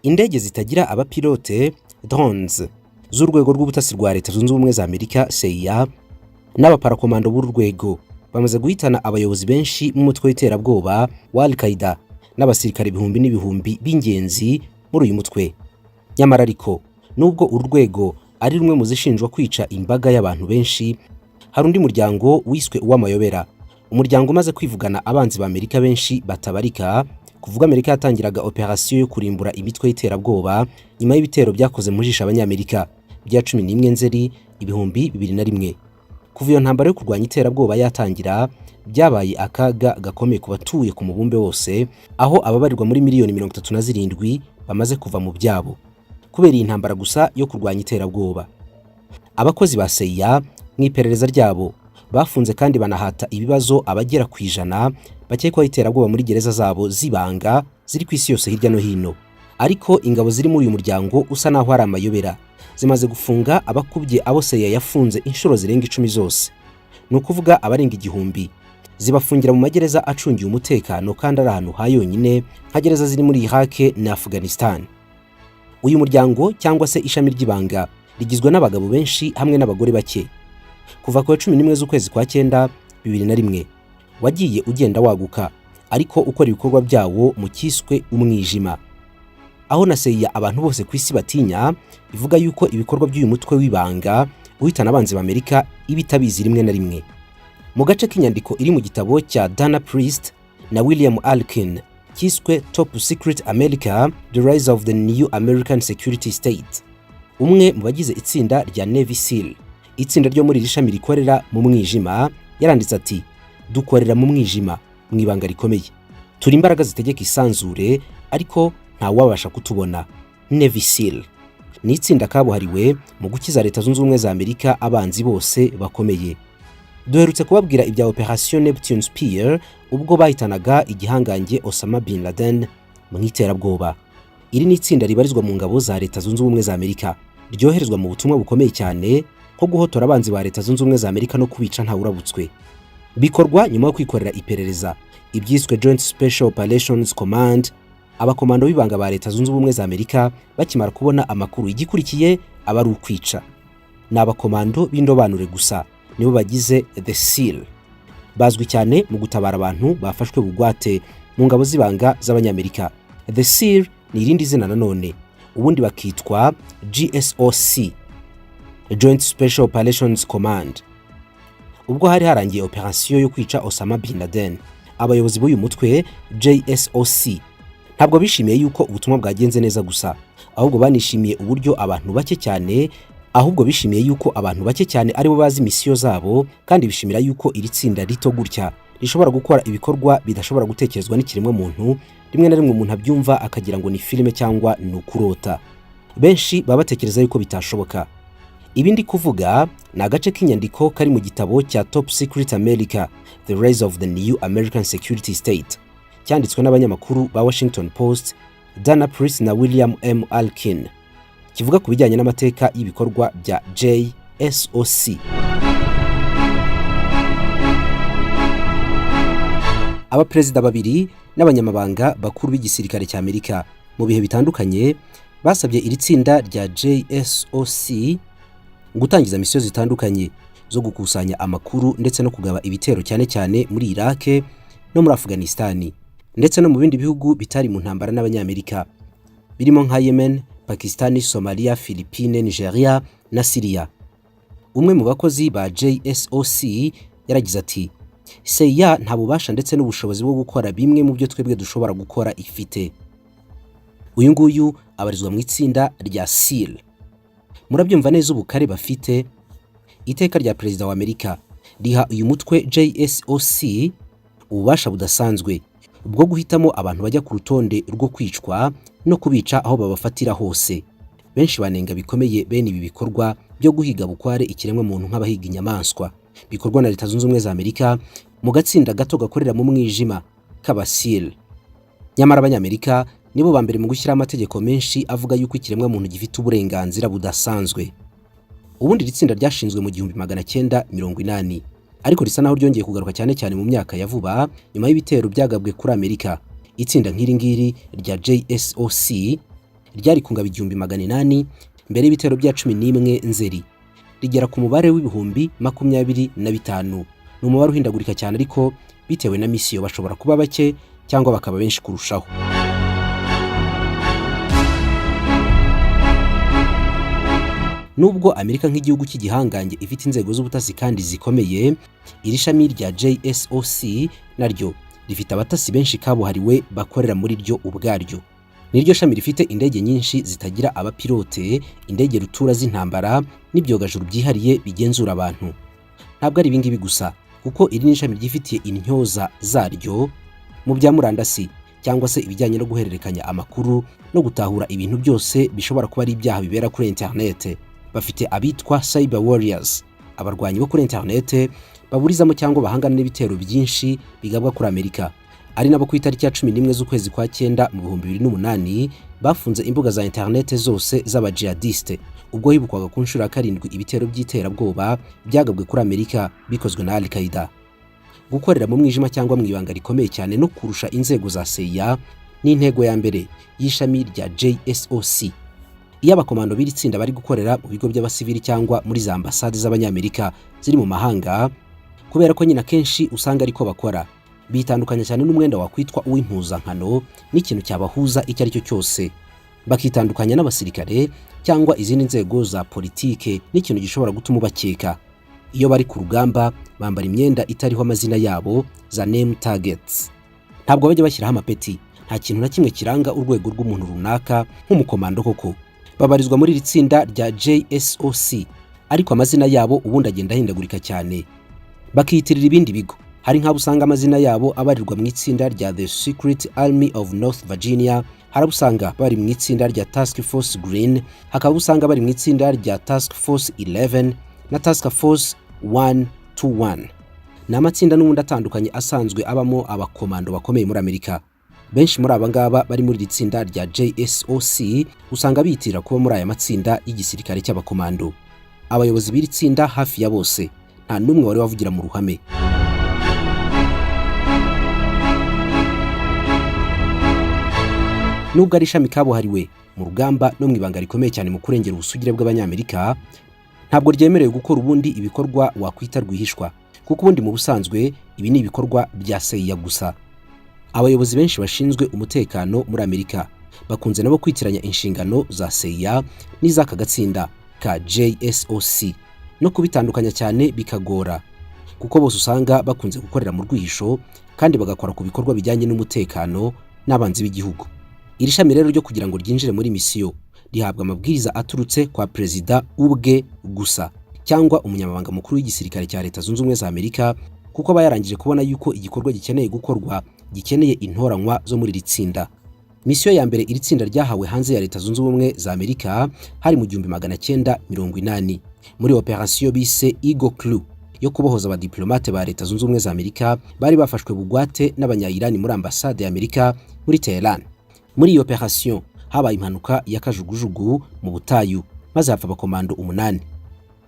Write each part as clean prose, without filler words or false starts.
indege zitagira abapilote drones z'urwego rw'ubutasi rwa Leta Zunze Ubumwe za Amerika CIA n'abaparakomando b'uru rwego bamaze guhitana abayobozi benshi mu mutwe w'iterabwoba wa Al-Qaeda n'abasirikare ibihumbi n'ibihumbi b'ingenzi muri uyu mutwe. Nyamara ariko nubwo urwego ari rumwe mu zishinjwa kwica imbaga y'abantu benshi, hari undi muryango wiswe uw'amayobera, umuryango umaze kwivugana abanzi ba Amerika benshi batabarika kuvuga Amerika yatangiraga operasiyo yo kurimbura imitwe y'iterabwoba nyuma y'ibitero byakoze mu jisha abanyamerika bya 11 Nzeri 2001. Kuva iyo ntambara yo kurwanya iterabwoba yatangira, byabaye akaga gakomeye ku batuye ku mubumbe wose, aho ababarirwa muri miliyoni 37 bamaze kuva mu byabo kubera iyi ntambara gusa yo kurwanya iterabwoba. Abakozi ba CIA mw'iperereza ryabo bafunze kandi banahata ibibazo abagera ku 100 bakekwaho iterabwoba muri gereza zabo zibanga ziri ku isi yose hirya no hino. Ariko ingabo ziri muri uyu muryango usa naho ari amayobera zimaze gufunga abakubye abo CIA yafunze inshuro zirenga 10 zose, nukuvuga abarenga 1000, zibafungira mu magereza acungiye umutekano kandi ari ahantu hayonyine nka gereza ziri muri Iraq na Afghanistan. Uyu muryango cyangwa se ishami ry'ibanga rigizwe n'abagabo benshi hamwe n'abagore bake. Kuva ku 11 z'ukwezi kwa 9 2001 wagiye ugenda waguka, ariko ukora ibikorwa byawo mu kiswe umwijima, aho na CIA abantu bose ku isi batinya, ivuga yuko ibikorwa by'uyu mutwe w'ibanga uhitana abanzi ba Amerika ibitabizi rimwe na rimwe. Mu gace k'inyandiko iri mu gitabo cya Dana Priest na William Alkin kiswe Top Secret America: The Rise of the New American Security State, umwe mu bagize itsinda rya Navy SEAL, itsinda ryo muri rishami rikorera mu mwijima, yaranditse ati: dukorera mu mwijima mu ibanga rikomeye, turi imbaraga zitegeka isanzure ariko nta wabasha kutubona. Navy SEAL ni itsinda kabuhariwe mu gukiza Leta Zunze Ubumwe za Amerika abanzi bose bakomeye. Duherutse kubabwira ibya Operation Neptune Spear ubwo bahitanaga igihangange Osama bin Laden mu iterabwoba. Iri ni itsinda ribarizwa mu ngabo za Leta Zunze Ubumwe za Amerika, ryoherezwa mu butumwa bukomeye cyane ko guhotora abanzi ba Leta Zunze Ubumwe za Amerika no kubica nta urabutswe. Bikorwa nyuma yo kwikorera iperereza ibyiswe Joint Special Operations Command. Abakomando b'ibanga ba Leta Zunze Ubumwe za Amerika bakimara kubona amakuru, igikurikiye aba ari ukwica. N'abakomando b'indobanure gusa nibo bagize The SEAL, bazwi cyane mu gutabara abantu bafashwe bugwate mu ngabo z'ibanga z'abanyamerika. The SEAL ni irindi zina nanone, ubundi bakitwa GSOC, Joint Special Operations Command. Ubwo hari harangiye operasiyo yo kwica Osama bin Laden, abayobozi b'uyu mutwe JSOC ntabwo bishimiye yuko ubutumwa bwagenze neza gusa, ahubwo banishimiye uburyo abantu bake cyane aribo bazi misiyo zabo, kandi bishimira yuko iri tsinda rito gutya rishobora gukora ibikorwa bidashobora gutekerezwa n'ikiremwa muntu. Rimwe na rimwe umuntu abyumva akagira ngo ni filime cyangwa ni ukurota. Benshi baba batekereza yuko bitashoboka. Ibindi kuvuga ni agace k'inyandiko kari mu gitabo cya Top Secret America: The Rise of the New American Security State, cyanditswe n'abanyamakuru ba Washington Post, Dana Priest na William M. Alkin, kivuga ku bijyanye n'amateka y'ibikorwa bya JSOC. Abaperezida babiri n'abanyamabanga bakuru b'igisirikare cya Amerika mu bihe bitandukanye basabye iri tsinda rya JSOC gutangiza misiyo zitandukanye zo gukusanya amakuru ndetse no kugaba ibitero cyane cyane muri Iraq no muri Afghanistan, ndetse no mu bindi bihugu bitari mu ntambara n'abanyamerika birimo nka Yemen, Pakistan, Somalia, Philippines, Nigeria na Syria. Umwe mu bakozi ba JSOC yaragize ati: CIA nta bubasha ndetse n'ubushobozi bwo gukora bimwe mu byo twebwe dushobora gukora ifite. Uyu nguyu abarizwa mu itsinda rya SEAL. Murabyumva neza ubukare bafite. Iteka rya Perezida wa Amerika riha uyu mutwe JSOC ububasha budasanzwe bwo guhitamo abantu bajya ku rutonde rwo kwicwa no kubica aho babafatira hose. Benshi banenga bikomeye bene ibi bikorwa byo guhiga bukware ikiremwa muntu nk'abahiga inyamaswa, bikorwa na Leta Zunze Ubumwe za Amerika mu gatsinda gato gakorera mu mwijima k'aba SEAL. Nyamara abanyamerika nibo ba mbere mu gushyira amategeko menshi avuga yuko ikiremwa muntu gifite uburenganzira budasanzwe. Ubundi itsinda ryashinzwe mu 1980, ariko risa naho ryongeye kugaruka cyane mu myaka ya vuba nyuma y'ibitero byagabwe kuri Amerika. Itsinda nk'iri ngiri rya JSOC ryari kungaba 800 mbere y'ibitero bya 11 Nzeri, rigera ku mubare w'ibihumbi 25. Ni umubare uhindagurika cyane, ariko bitewe na misiyo bashobora kuba bake cyangwa bakaba benshi kurushaho. Nubwo Amerika nk'igihugu cy'igihangange ifite inzego z'ubutasi kandi zikomeye, iri shami rya JSOC naryo rifite abatasi benshi kabuhariwe bakorera muri ryo ubwaryo. Niryo shami rifite indege nyinshi zitagira abapilote, indege rutura z'intambara n'ibyogajuru byihariye bigenzura abantu. Ntabwo ari ibingibi gusa, kuko iri ni ishami ryifitiye intyoza zaryo mu bya murandasi cyangwa se ibijyanye no guhererekanya amakuru no gutahura ibintu byose bishobora kuba ari ibyaha bibera kuri internet. Bafite abitwa cyber warriors, abarwanyi bo kuri internet baburizamo cyangwa bahangana n'ibitero byinshi bigabwa kuri Amerika. Ari nabo ku itariki ya 11 z'ukwezi kwa 9 mu 2008 bafunze imbuga za internet zose z'abajihadiste, ubwo hibukwaga ku nshuro ya 7 ibitero by'iterabwoba byagabwe kuri Amerika bikozwe na Al-Qaeda. Gukorera mu mwijima cyangwa mu ibanga rikomeye cyane no kurusha inzego za CIA ni intego ya mbere y'ishami rya JSOC. Iyo abakomando b'iri tsinda bari gukorera mu bigo by'abasivili cyangwa muri za ambasade z'abanyamerika ziri mu mahanga, kubera ko nyina kenshi usanga ariko bakora, bitandukanya cyane n'umwenda wakwitwa uw'impuzankano n'ikintu cyabahuza icyo ari cyo cyose. Bakitandukanya n'abasirikare cyangwa izindi nzego za politike n'ikintu gishobora gutuma bakeka. Iyo bari ku rugamba bambara imyenda itariho amazina yabo, za name targets. Ntabwo bajya bashyiraho amapeti, nta kintu na kimwe kiranga urwego rw'umuntu runaka nk'umukomando koko. Babarizwa muri iri tsinda rya JSOC, ariko amazina yabo ubundi agenda ahindagurika cyane. Bakiyitirira ibindi bigo. Hari nk'abo usanga amazina yabo abarirwa mu itsinda rya The Secret Army of North Virginia, hari usanga bari mu itsinda rya Task Force Green, hakaba usanga bari mu itsinda rya Task Force 11 na Task Force 121. Ni amatsinda n'ubundi atandukanye asanzwe abamo abakomando bakomeye muri Amerika. Benshi muri aba ngaba bari muri iri tsinda rya JSOC usanga bitira kuba muri aya matsinda y'igisirikare cy'abakomando. Abayobozi b'iri tsinda hafi ya bose nta n'umwe wari wavugira mu ruhame. Nubwo ari ishami kabuhariwe mu rugamba no mu ibanga rikomeye cyane mu kurengera ubusugire bw'abanyamerika, ntabwo ryemerewe gukora ubundi ibikorwa wakwita rwihishwa, kuko ubundi mu busanzwe ibi ni ibikorwa bya CIA gusa. Abayobozi benshi bashinzwe umutekano muri Amerika bakunze nabo kwitiranya inshingano za CIA n'izaka gatsinda ka JSOC, no kubitandukanya cyane bikagora, kuko bose usanga bakunze gukorera mu rwihisho kandi bagakora ku bikorwa bijyanye n'umutekano n'abanzi b'igihugu. Iri shami rero ryo kugira ngo ryinjire muri misiyo rihabwa amabwiriza aturutse kwa perezida ubwe gusa, cyangwa umunyamabanga mukuru w'igisirikare cya Leta Zunze Ubumwe za Amerika, kuko bayarangije kubona yuko igikorwa gikeneye gukorwa gikeneye intoranywa zo muri iri tsinda. Misiyo ya mbere iri tsinda ryahawe hanze ya Leta Zunze Ubumwe za Amerika hari mu 1980 muri operasiyo bise Eagle Claw yo kubohoza abadiplomate ba Leta Zunze Ubumwe za Amerika bari bafashwe bugwate n'abanya-Iran muri ambasade ya Amerika muri Tehran. Muri iyo operasiyo habaye impanuka y'akajugujugu mu butayu, maze hapfa abakomando 8.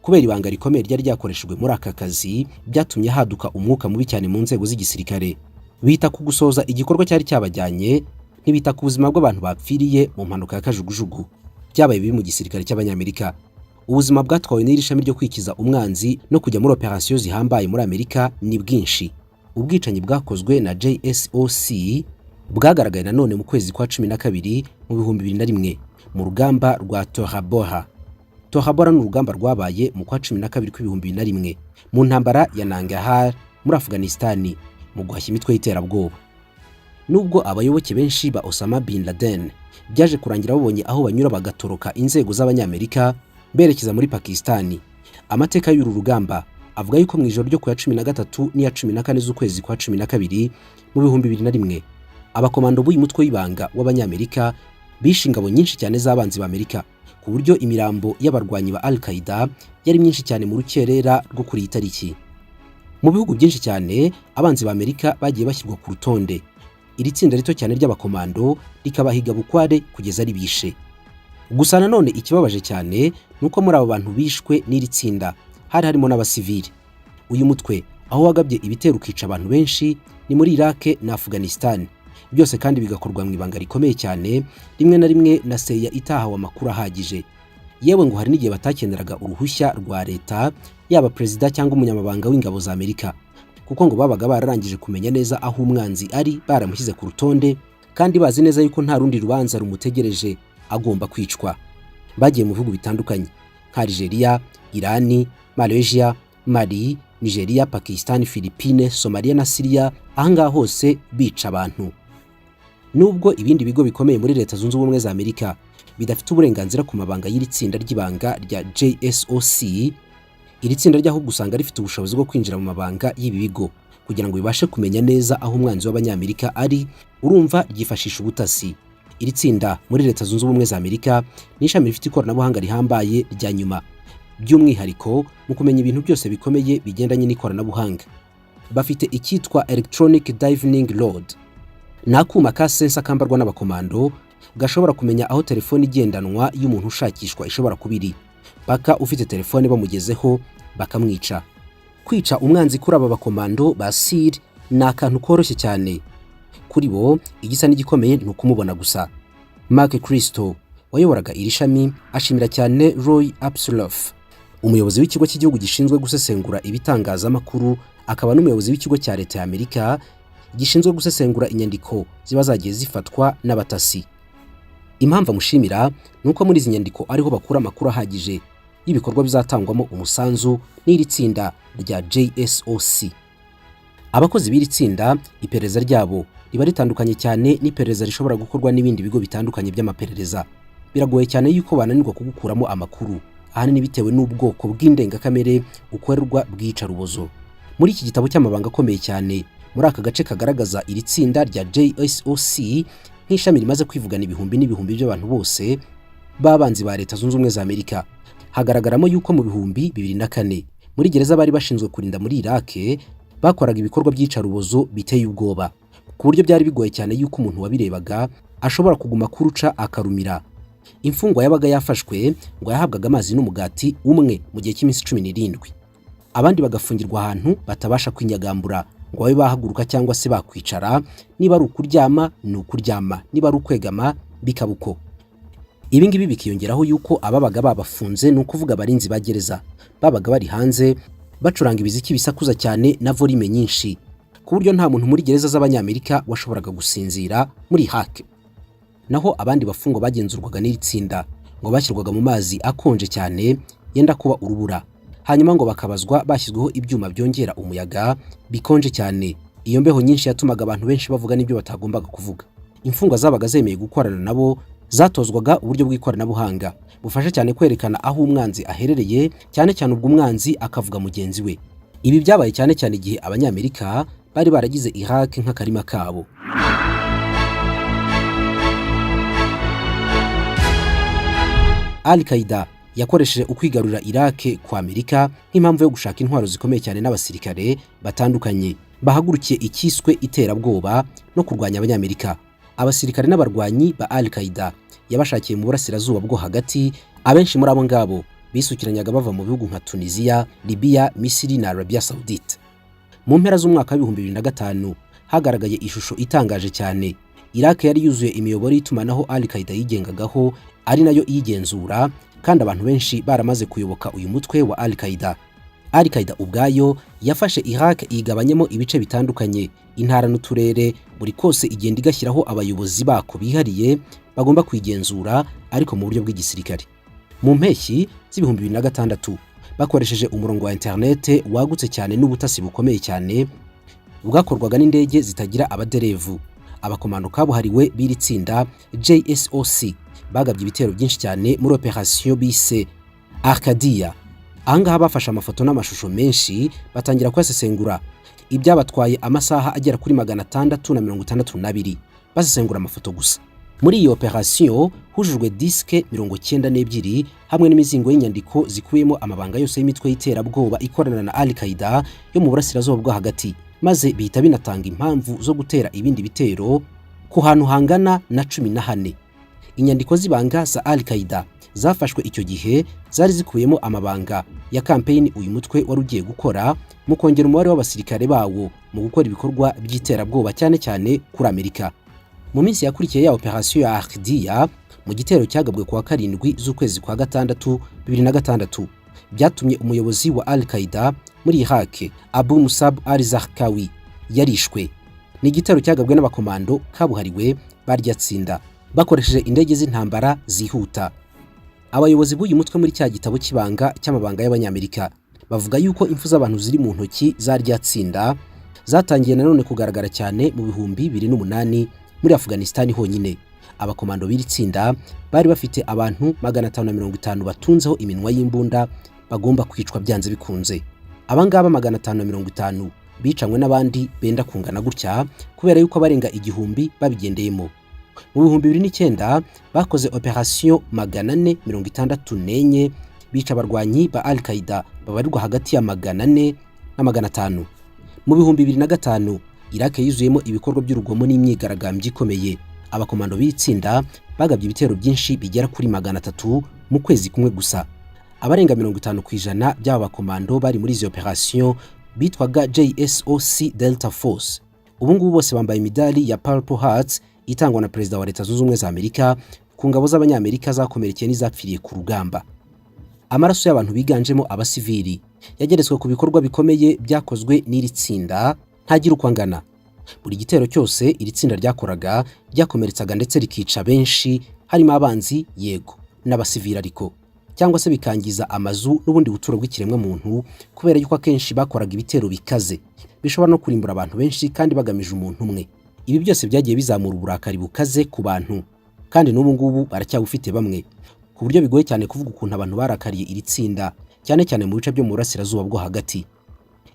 Kubera ibanga rikomeye ryari ryakoreshejwe muri aka kazi, byatumye haduka umwuka mubi cyane mu nzego z'igisirikare. Bita ku gusoza igikorwa cyari cyabajyanye, ntibita ku buzima bw'abantu bapfiriye mu mpanuka y'akajugujugu. Byabaye bibi mu gisirikare cy'abanyamerika. Ubuzima bwatwawe n'iri shami ryo kwikiza umwanzi no kujya muri operasiyo zihambaye muri Amerika ni bwinshi. Ubwicanyi bwakozwe na JSOC bwagaragaye nanone mu kwezi kwa 12 mu 2001 mu rugamba rwa Tora Bora. Tora Bora ni urugamba rwabaye mu kwa 12 2001 mu ntambara ya Nangarhar muri Afghanistan mu guhashya imitwe y'iterabwoba. Nubwo abayoboke benshi ba Osama bin Laden byaje kurangira babonye aho banyura bagatoroka inzego z'abanyamerika berekeza muri Pakistani, amateka y'uru rugamba avuga yuko mu ijoro ryo ku ya 13 n'iya 14 z'ukwezi kwa 12 mu 2001 abakomando b'uyu mutwe w'ibanga w'abanyamerika bishe ingabo nyinshi cyane z'abanzi ba Amerika, ku buryo imirambo y'abarwanyi ba Al-Qaeda yari myinshi cyane mu rukerera rwo kuri itariki. Mu bihugu byinshi cyane abanzi ba Amerika bagiye bashyirwa ku rutonde. Iri tsinda rito cyane ry'abakomando rikabahiga bukware kugeza ribishe. Gusa nanone ikibabaje cyane nuko muri abo bantu bishwe n'iri tsinda hari harimo n'abasivili. Uyu mutwe aho wagabye ibitero ukica abantu benshi ni muri Iraq na Afghanistan, byose kandi bigakorwa mu ibanga rikomeye cyane, rimwe na rimwe na CIA itahawe amakuru ahagije. Yewe ngo hari n'igihe batakeneraga uruhushya rwa leta, yaba perezida cyangwa umunyamabanga w'ingabo za Amerika, kuko ngo babaga bararangije kumenya neza aho umwanzi ari, baramushyize ku rutonde kandi bazi neza yuko nta rundi rubanza rumutegereje, agomba kwicwa. Bagiye mu bihugu bitandukanye nka Algeria, Irani, Malaysia, Mali, Nigeria, Pakistan, Philippines, Somalia na Syria, ahangaha hose bica abantu. Nubwo ibindi bigo bikomeye muri Leta Zunze Ubumwe za Amerika bidafite uburenganzira ku mabanga y'iri tsinda ry'ibanga rya JSOC, iri tsinda ry'aho gusanga rifite ubushobozi bwo kwinjira mu mabanga y'ibi bigo kugira ngo bibashe kumenya neza aho umwanzi w'Abanyamerika ari. Urumva ryifashisha ubutasi. Iri tsinda muri Leta Zunze Ubumwe za Amerika ni ishami rifite ikoranabuhanga rihambaye rya nyuma, by'umwihariko mu kumenya ibintu byose bikomeye bigendanye n'ikoranabuhanga. Bafite icyitwa electronic diving load, ni akuma ka sensa kambarwa n'abakomando gashobora kumenya aho telefone igendanwa y'umuntu ushakishwa ishobora kubiri, paka ufite telefone bamugezeho bakamwica. Kwica umwanzi kuri aba bakomando ba SEAL ni akantu koroshye cyane. Kuri bo igisa n'igikomeye ni ukumubona gusa. Mark Kristo wayoboraga iri shami ashimira cyane Roy Apsloff, umuyobozi w'ikigo cy'igihugu gishinzwe gusesengura ibitangazamakuru, akaba n'umuyobozi w'ikigo cya leta ya Amerika gishinzwe gusesengura inyandiko ziba zagiye zifatwa n'abatasi. Impamvu amushimira nuko muri izi nyandiko ariho bakura amakuru ahagije y'ibikorwa bizatangwamo umusanzu n'iri tsinda rya JSOC. Abakozi b'iri tsinda iperereza ryabo riba ritandukanye cyane n'iperereza rishobora gukorwa n'ibindi bigo bitandukanye by'amaperereza. Biragoye cyane yuko bananirwa kugukuramo amakuru, ahanini bitewe n'ubwoko bw'indengakamere ukorerwa bw'iyicarubozo. Muri iki gitabo cy'amabanga akomeye cyane, muri aka gace kagaragaza iri tsinda rya JSOC nk'ishami rimaze kwivugana ibihumbi n'ibihumbi by'abantu bose b'abanzi ba Leta Zunze Ubumwe za Amerika, hagaragaramo yuko mu bihumbi 2004 muri gereza bari bashinzwe kurinda muri Iraq bakoraga ibikorwa by'iyicarubozo biteye ubwoba, ku buryo byari bigoye cyane yuko umuntu wabirebaga ashobora kuguma kuruca akarumira. Imfungwa yabaga yafashwe ngo yahabwaga amazi n'umugati umwe mu gihe cy'iminsi 17, abandi bagafungirwa ahantu batabasha kwinyagambura ngo babe bahaguruka cyangwa se bakwicara. Niba ari ukuryama ni ukuryama, niba ari ukwegama bikaba uko. Ibi ngibi bikiyongeraho yuko ababaga babafunze, ni ukuvuga abarinzi ba gereza, babaga bari hanze bacuranga ibiziki bisakuza cyane na volume nyinshi, ku buryo nta muntu muri gereza z'Abanyamerika washoboraga gusinzira muri hake. Naho abandi bafungwa bagenzurwaga n'iri tsinda ngo bashyirwaga mu mazi akonje cyane yenda kuba urubura, hanyuma ngo bakabazwa bashyizweho ibyuma byongera umuyaga bikonje cyane. Iyo mbeho nyinshi yatumaga abantu benshi bavuga n'ibyo batagombaga kuvuga. Imfungwa zabaga zemeye gukorana nabo zatozwaga uburyo bw'ikoranabuhanga bufasha cyane kwerekana aho umwanzi aherereye, cyane cyane ubwo umwanzi akavuga mugenzi we. Ibi byabaye cyane cyane igihe Abanyamerika bari baragize Iraq nk'akarima kabo. Al-Qaeda yakoresheje ukwigarurira Iraq kwa Amerika nk'impamvu yo gushaka intwaro zikomeye cyane n'abasirikare batandukanye bahagurukiye ikiswe iterabwoba no kurwanya Abanyamerika. Abasirikare n'abarwanyi ba Al-Qaeda yabashakiye mu burasirazuba bwo hagati, abenshi muri abo ngabo bisukiranyaga bava mu bihugu nka Tunisia, Libya, Misiri na Arabia Saudite. Mu mpera z'umwaka wa 2005 hagaragaye ishusho itangaje cyane. Iraq yari yuzuye imiyoboro y'itumanaho Al-Qaeda yigengagaho, ari nayo iyigenzura, kandi abantu benshi baramaze kuyoboka uyu mutwe wa Al-Qaeda. Al-Qaeda ubwayo yafashe Iraq igabanyemo ibice bitandukanye, intara n'uturere, buri kose igenda igashyiraho abayobozi bako bihariye bagomba kwigenzura, ariko mu buryo bw'igisirikare. Mu mpeshyi z'ibihumbi 2006 bakoresheje umurongo wa internet wagutse cyane n'ubutasi bukomeye cyane bwakorwaga n'indege zitagira abaderevu. Abakomando kabuhariwe b'iri tsinda JSOC bagabye ibitero byinshi cyane muri operation bise Arcadia. Ahangaha bafashe amafoto n'amashusho menshi batangira kwasesengura. Ibyabatwaye amasaha agera kuri 662 basesengura amafoto gusa. Muri iyi operation hujujwe diske 92 hamwe n'imizingo y'inyandiko zikuyemo amabanga yose y'imitwe y'iterabwoba ikorana na Al-Qaeda yo mu burasirazuba bwo hagati, maze bihita binatanga impamvu zo gutera ibindi bitero ku hantu hangana na 14. Inyandiko zibanga za Al-Qaeda zafashwe icyo gihe zari zikuyemo amabanga ya campaign uyu mutwe wari ugiye gukora mu kongera umubare w'abasirikare bawo mu gukora ibikorwa by'iterabwoba cyane cyane kuri Amerika. Mu minsi yakurikiye ya operation ya Ardia mu gitero cyagabwe kuwa 7 z'ukwezi kwa gatandatu 2006 byatumye umuyobozi wa Al-Qaeda muri Iraq Abu Musab al-Zarqawi yarishwe. Ni igitero cyagabwe n'abakomando kabuhariwe baryatsinda bakoresheje indege z'intambara zihuta. Abayobozi b'uyu mutwe muri cya gitabo kibanga cy'amabanga y'abanyamerika bavuga yuko impfu z'abantu ziri mu ntoki zaryatsinda zatangiye nanone kugaragara cyane mu bihumbi 2008 muri Afghanistan honyine. Abakomando b'iri tsinda bari bafite abantu 550 batunzeho iminwa y'imbunda bagomba kwicwa byanze bikunze. Abangaba 550 bicanywe n'abandi benda kungana gutya kubera yuko abarenga 1000 babigendeyemo. Mu bihumbi 2009 bakoze operation 464 bica abarwanyi ba Al-Qaeda babarirwa hagati ya 400 na 500. Mu bihumbi 2005 Iraq yuzuyemo ibikorwa by'urugomo n'imyigaragambyo ikomeye. Abakomando b'itsinda bagabye ibitero byinshi bigera kuri 300 mu kwezi kumwe gusa. Abarenga 50% by'aba bakomando bari muri izo operation bitwaga JSOC Delta Force. Ubu ngubu bose bambaye imidali ya Purple Hearts itangwa na Perezida wa Leta Zunze Ubumwe za Amerika ku ngabo z'abanyamerika zakomerekeye n'izapfiriye ku rugamba. Amaraso y'abantu biganjemo abasivili yageretswe ku bikorwa bikomeye byakozwe n'iri tsinda ntagira uko angana. Buri gitero cyose iri tsinda ryakoraga ryakomeretsaga ndetse rikica benshi, harimo abanzi yego n'abasivili ariko, cyangwa se bikangiza amazu n'ubundi buturo bw'ikiremwa muntu kubera yuko akenshi bakoraga ibitero bikaze bishobora no kurimbura abantu benshi kandi bagamije umuntu umwe. Ibi byose byagiye bizamura uburakari bukaze ku bantu kandi n'ubu ngubu baracyabufite bamwe, ku buryo bigoye cyane kuvuga ukuntu abantu barakariye iri tsinda cyane cyane mu bice byo mu burasirazuba bwo hagati.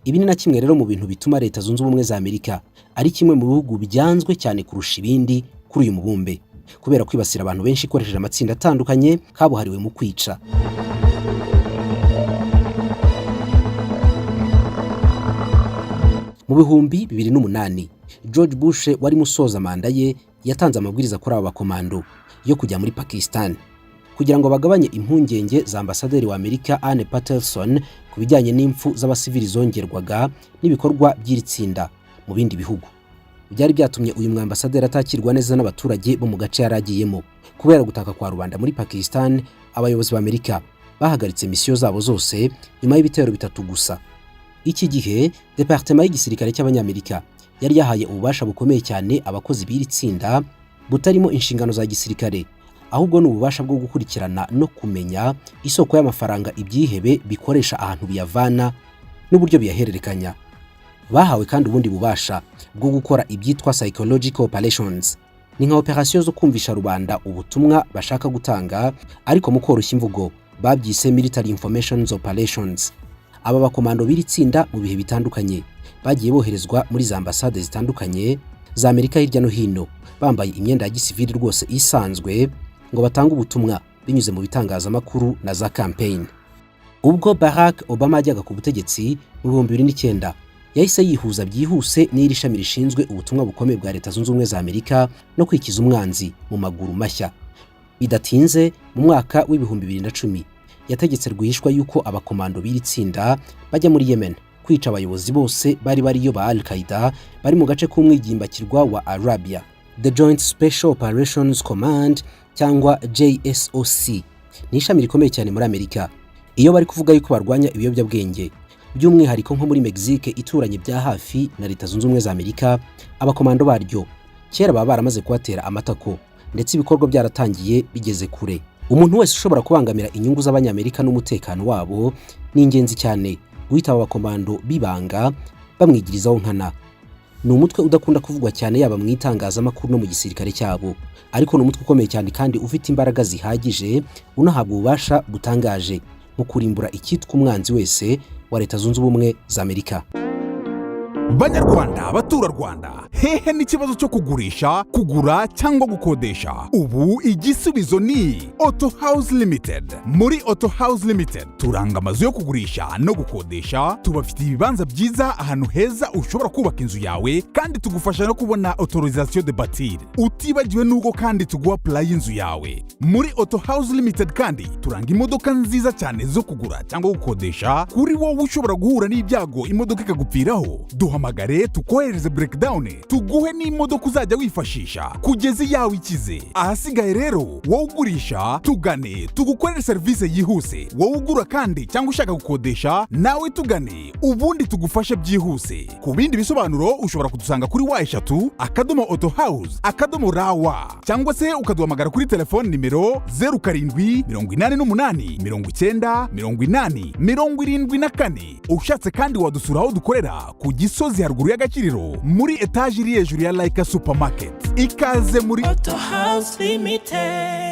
Ibi ni na kimwe rero mu bintu bituma Leta Zunze Ubumwe za Amerika ari kimwe mu bihugu byanzwe cyane kurusha ibindi kuri uyu mubumbe kubera kwibasira abantu benshi ikoresheje amatsinda atandukanye kabuhariwe mu kwica. Mu bihumbi 2008 George Bush wari musoza manda ye yatanze amabwiriza kuri aba bakomando yo kujya muri Pakistan kugira ngo bagabanye impungenge za ambasaderi wa Amerika Anne Patterson ku bijyanye n'impfu z'abasivili zongerwaga n'ibikorwa by'itsinda mu bindi bihugu. Byari byatumye uyu mwambasaderi atakirwa neza n'abaturage bo mu gace yaragiyemo. Kubera gutaka kwa rubanda muri Pakistan, abayobozi ba Amerika bahagaritse misiyo zabo zose nyuma y'ibitero bitatu gusa. Iki gihe Departement y'igisirikare cy'abanyamerika yari yahaye ububasha bukomeye cyane abakozi b'iri tsinda butarimo inshingano za gisirikare, ahubwo n'ububasha bwo gukurikirana no kumenya isoko y'amafaranga ibyihebe bikoresha ahantu biyavana n'uburyo biyahererekanya. Bahawe kandi ubundi bubasha bwo gukora ibyitwa psychological operations, ni nka operation zo kumvisha rubanda ubutumwa bashaka gutanga ariko mu koroshya imvugo babyise military information operations. Aba bakomando b'iri tsinda mu bihe bitandukanye bagiye boherezwa muri za ambasade zitandukanye za Amerika hirya no hino bambaye imyenda ya gisivili rwose isanzwe ngo batange ubutumwa binyuze mu bitangazamakuru na za campaign. Ubwo Barack Obama ajyaga ku butegetsi mu 2009 yahise yihuza byihuse n'iri shami rishinzwe ubutumwa bukomeye bwa Leta Zunze Ubumwe za Amerika no kwikiza umwanzi mu maguru mashya. Bidatinze mu mwaka w'2010 yategetse rwihishwa yuko abakomando b'iri tsinda bajya muri Yemen kwica abayobozi bose bari bariyo ba Al-Qaeda bari mu gace k'umwigimbakirwa wa Arabia. The Joint Special Operations Command cyangwa JSOC ni ishami rikomeye cyane muri Amerika. Iyo bari kuvuga yuko barwanya ibiyobyabwenge by'umwihariko nko muri Mexique ituranye bya hafi na Leta Zunze Ubumwe za Amerika, abakomando baryo kera baba baramaze kubatera amatako ndetse ibikorwa byaratangiye bigeze kure. Umuntu wese ushobora kubangamira inyungu z'abanyamerika n'umutekano wabo ni ingenzi cyane guhita abakomando bibanga bamwigirizaho nkana. Ni umutwe udakunda kuvugwa cyane yaba mu itangazamakuru no mu gisirikare cyabo, ariko ni umutwe ukomeye cyane kandi ufite imbaraga zihagije unahabwa ububasha butangaje mu kurimbura icyitwa umwanzi wese wa Leta Zunze Ubumwe za Amerika. Banyarwanda, batura Rwanda, hehe n'ikibazo cyo kugurisha, kugura cyangwa gukodesha? Ubu igisubizo ni Auto House Limited. Muri Auto House Limited turanga amazu yo kugurisha no gukodesha, tubafitiye ibibanza byiza ahantu heza ushobora kubaka inzu yawe, kandi tugufasha no kubona autorisation de bâtir. Utibagiwe nuko kandi tuguha plan y'inzu yawe. Muri Auto House Limited kandi turanga imodoka nziza cyane zo kugura cyangwa gukodesha, kuri wowe ushobora guhura n'ibyago imodoka ikagupfiraho. duhamagare tukohereze breakdown tuguhe n'imodoka uzajya wifashisha kugeza iyawe ikize. Ahasigaye rero wowe ugurisha tugane tugukorere service yihuse, wowe ugura kandi cyangwa ushaka gukodesha nawe tugane ubundi tugufashe byihuse. Ku bindi bisobanuro ushobora kudusanga kuri wa@autohouse.rawa cyangwa se ukaduhamagara kuri telefone nimero 0788908074. Ushatse kandi wadusura aho dukorera ku Gisozi haruguru y'Agakiriro muri etage iri hejuru ya Like Supermarket. Ikaze muri Auto House Limited.